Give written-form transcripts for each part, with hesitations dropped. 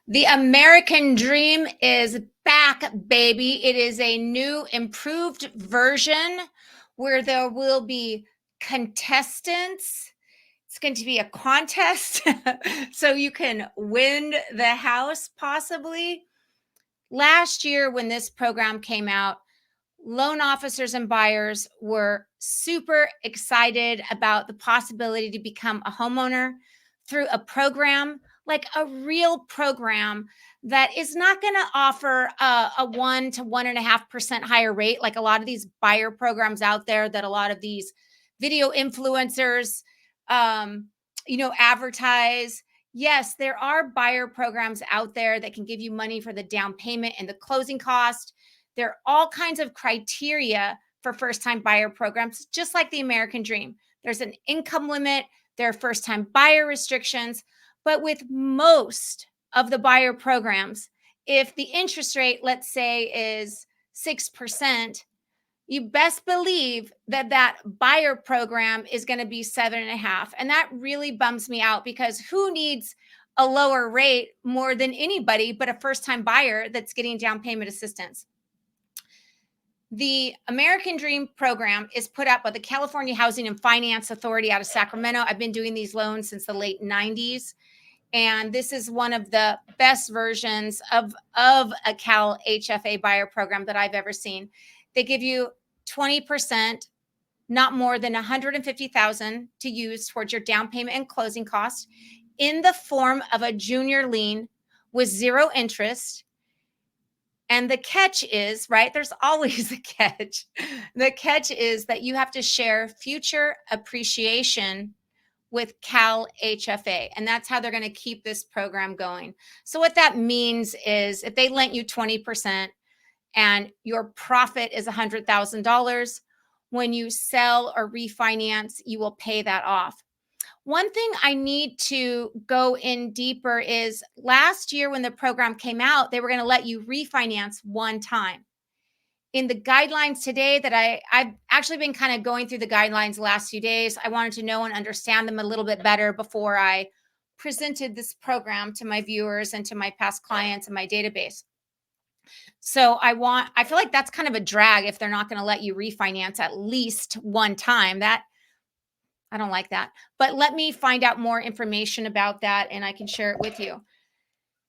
The American Dream is back, baby. It is a new, improved version where there will be contestants. It's going to be a contest so you can win the house, possibly. Last year, when this program came out, loan officers and buyers were super excited about the possibility to become a homeowner through a program, like a real program that is not going to offer a 1 to 1.5% higher rate, like a lot of these buyer programs out there that a lot of these video influencers, um, advertise. Yes, there are buyer programs out there that can give you money for the down payment and the closing cost. There are all kinds of criteria for first-time buyer programs, just like the American Dream. There's an income limit, there are first-time buyer restrictions, but with most of the buyer programs, if the interest rate, let's say, is 6%, you best believe that that buyer program is going to be 7.5. And that really bums me out, because who needs a lower rate more than anybody but a first-time buyer that's getting down payment assistance? The American Dream program is put up by the California Housing and Finance Authority out of Sacramento. I've been doing these loans since the late 90s. And this is one of the best versions of a Calhfa buyer program that I've ever seen. They give you 20%, not more than $150,000 to use towards your down payment and closing costs, in the form of a junior lien with zero interest. And the catch is, right, there's always a catch. The catch is that you have to share future appreciation with Calhfa, and that's how they're going to keep this program going. So what that means is, if they lent you 20% and your profit is $100,000, when you sell or refinance, you will pay that off. One thing I need to go in deeper is, last year when the program came out, they were going to let you refinance one time. In the guidelines today, that I've actually been kind of going through the guidelines the last few days. I wanted to know and understand them a little bit better before I presented this program to my viewers and to my past clients in my database. So I feel like that's kind of a drag if they're not going to let you refinance at least one time. That I don't like that. But let me find out more information about that and I can share it with you.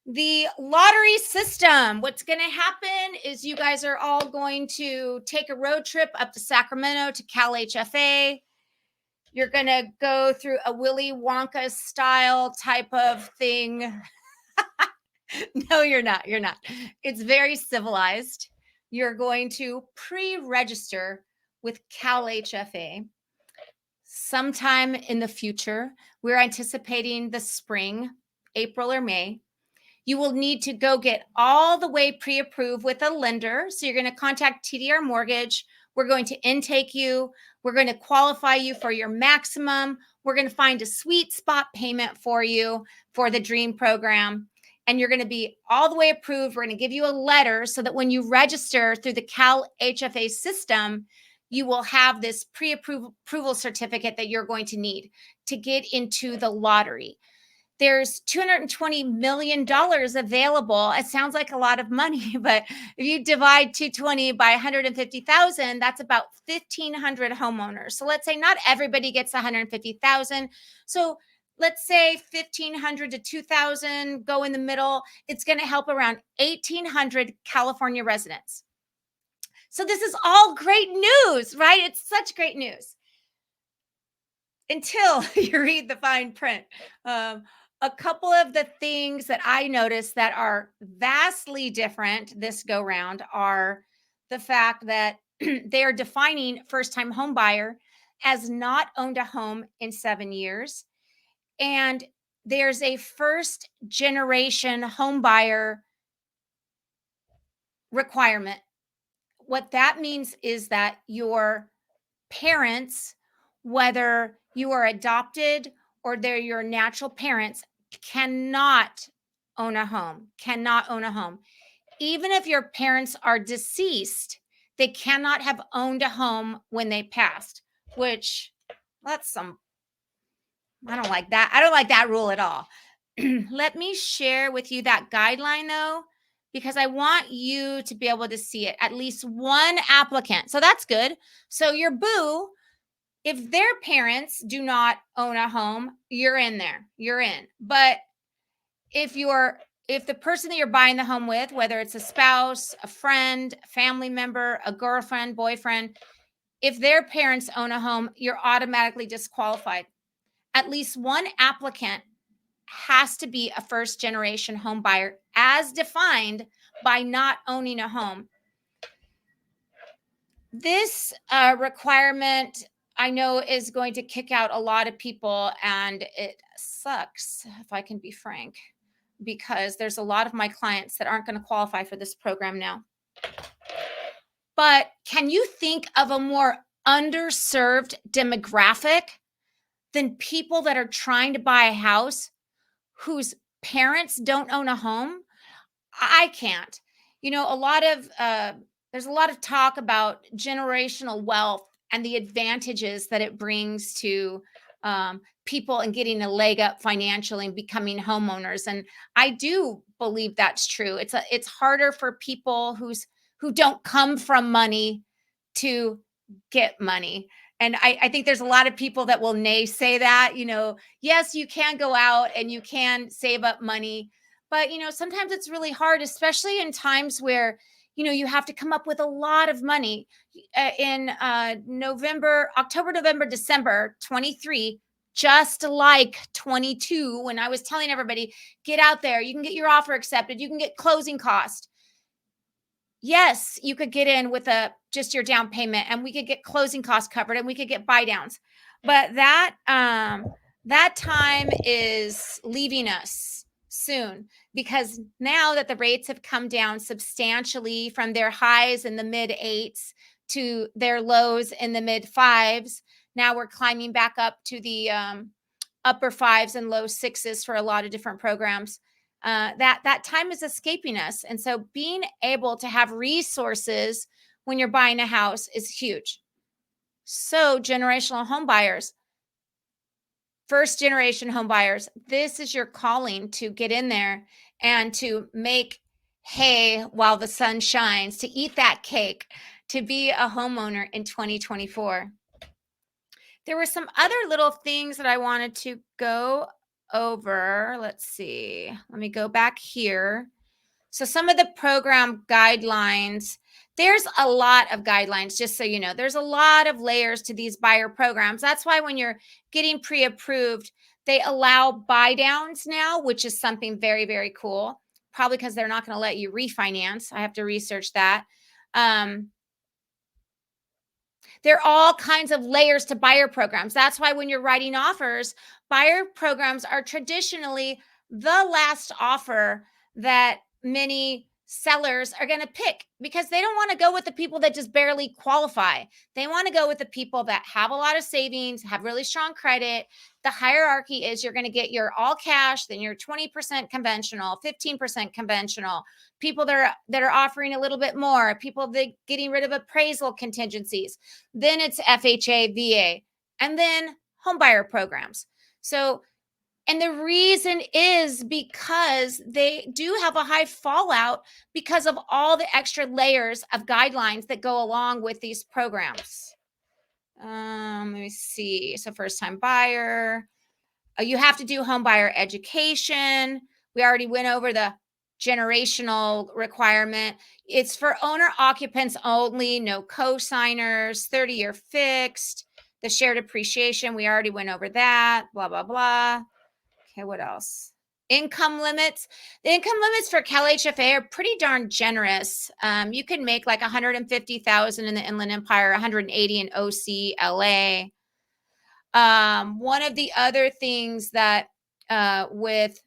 The lottery system. What's going to happen is, you guys are all going to take a road trip up to Sacramento to Calhfa. You're going to go through a Willy Wonka style type of thing. No, you're not. You're not. It's very civilized. You're going to pre-register with Calhfa sometime in the future. We're anticipating the spring, April or May. You will need to go get all the way pre-approved with a lender. So you're going to contact TDR Mortgage. We're going to intake you. We're going to qualify you for your maximum. We're going to find a sweet spot payment for you for the Dream program. And you're going to be all the way approved. We're going to give you a letter so that when you register through the Calhfa system, you will have this pre-approval certificate that you're going to need to get into the lottery. There's $220 million available. It sounds like a lot of money, but if you divide 220 by 150,000, that's about 1,500 homeowners. So let's say not everybody gets 150,000. So let's say 1,500 to 2,000 go in the middle. It's going to help around 1,800 California residents. So this is all great news, right? It's such great news until you read the fine print. A couple of the things that I noticed that are vastly different this go round are the fact that they are defining first-time home buyer as not owned a home in 7 years. And there's a first generation home buyer requirement. What that means is that your parents, whether you are adopted or they're your natural parents, cannot own a home. Even if your parents are deceased, they cannot have owned a home when they passed, which I don't like that. I don't like that rule at all. Let me share with you that guideline though, because I want you to be able to see it. At least one applicant. So that's good. So your boo, if their parents do not own a home, you're in there. You're in. But if the person that you're buying the home with, whether it's a spouse, a friend, a family member, a girlfriend, boyfriend, if their parents own a home, you're automatically disqualified. At least one applicant has to be a first generation home buyer as defined by not owning a home. This requirement I know is going to kick out a lot of people, and it sucks, if I can be frank, because there's a lot of my clients that aren't going to qualify for this program now. But can you think of a more underserved demographic than people that are trying to buy a house whose parents don't own a home? I can't. You know, there's a lot of talk about generational wealth and the advantages that it brings to people and getting a leg up financially and becoming homeowners. And I do believe that's true. It's harder for people who don't come from money to get money. And I think there's a lot of people that will naysay that, yes, you can go out and you can save up money, but sometimes it's really hard, especially in times where you have to come up with a lot of money. In October, November, December 23, just like 22, when I was telling everybody, get out there, you can get your offer accepted, you can get closing cost. Yes, you could get in with just your down payment, and we could get closing costs covered, and we could get buy downs. But that time is leaving us soon, because now that the rates have come down substantially from their highs in the mid 8s to their lows in the mid 5s, now we're climbing back up to the upper 5s and low 6s for a lot of different programs. That time is escaping us. And so being able to have resources when you're buying a house is huge. So generational home buyers, first generation home buyers, this is your calling to get in there and to make hay while the sun shines, to eat that cake, to be a homeowner in 2024. There were some other little things that I wanted to go over. Let's see. Let me go back here. So some of the program guidelines, there's a lot of guidelines, just so you know. There's a lot of layers to these buyer programs. That's why when you're getting pre-approved, they allow buy downs now, which is something very, very cool. Probably because they're not going to let you refinance. I have to research that. There are all kinds of layers to buyer programs. That's why when you're writing offers, buyer programs are traditionally the last offer that many sellers are going to pick, because they don't want to go with the people that just barely qualify. They want to go with the people that have a lot of savings, have really strong credit. The hierarchy is you're going to get your all cash, then your 20% conventional, 15% conventional, people that are offering a little bit more, people that getting rid of appraisal contingencies. Then it's FHA, VA, and then home buyer programs. So, and the reason is because they do have a high fallout because of all the extra layers of guidelines that go along with these programs. Let me see. So first time buyer, you have to do home buyer education. We already went over the generational requirement. It's for owner occupants only, no co-signers, 30-year fixed, the shared appreciation. We already went over that, blah, blah, blah. Okay, what else? Income limits. The income limits for Calhfa are pretty darn generous. You can make like 150,000 in the Inland Empire, 180 in OC, LA. One of the other things that with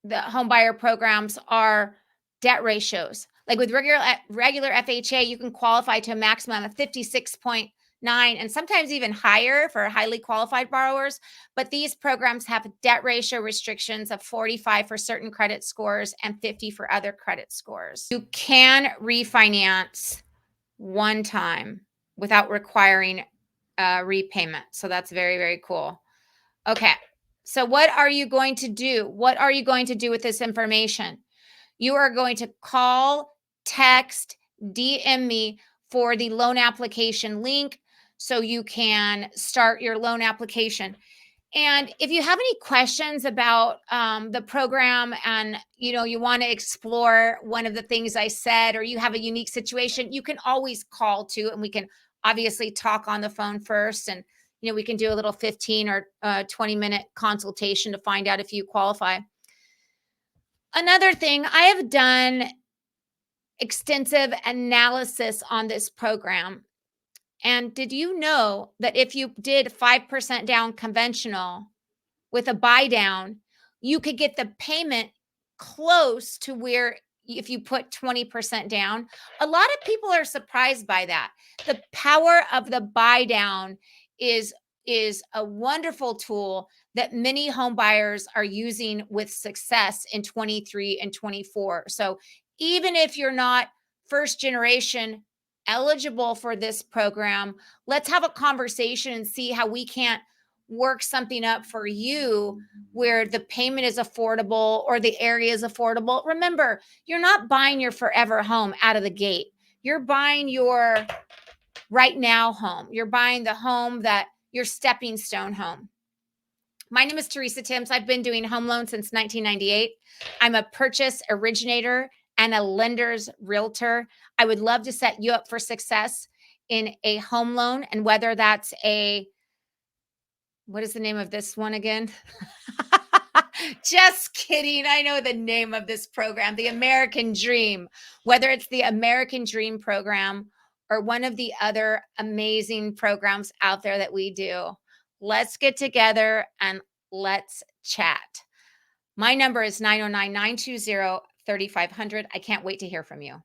the home buyer programs are debt ratios. Like with regular FHA, you can qualify to a maximum of 56.9 and sometimes even higher for highly qualified borrowers. But these programs have debt ratio restrictions of 45 for certain credit scores and 50 for other credit scores. You can refinance one time without requiring repayment. So that's very, very cool. Okay. So what are you going to do? What are you going to do with this information? You are going to call, text, DM me for the loan application link so you can start your loan application. And if you have any questions about the program and you want to explore one of the things I said, or you have a unique situation, you can always call too, and we can obviously talk on the phone first, and we can do a little 15 or 20-minute consultation to find out if you qualify. Another thing, I have done extensive analysis on this program. And did you know that if you did 5% down conventional with a buy down, you could get the payment close to where if you put 20% down? A lot of people are surprised by that. The power of the buy down is a wonderful tool that many home buyers are using with success in 23 and 24. So even if you're not first generation eligible for this program, let's have a conversation and see how we can't work something up for you where the payment is affordable or the area is affordable. Remember, you're not buying your forever home out of the gate. You're buying your right now home. You're buying the home that your stepping stone home. My name is Teresa Timms. I've been doing home loans since 1998. I'm a purchase originator and a lender's realtor. I would love to set you up for success in a home loan, and whether that's what is the name of this one again? Just kidding. I know the name of this program, the American Dream. Whether it's the American Dream program or one of the other amazing programs out there that we do, let's get together and let's chat. My number is 909-920-3500. I can't wait to hear from you.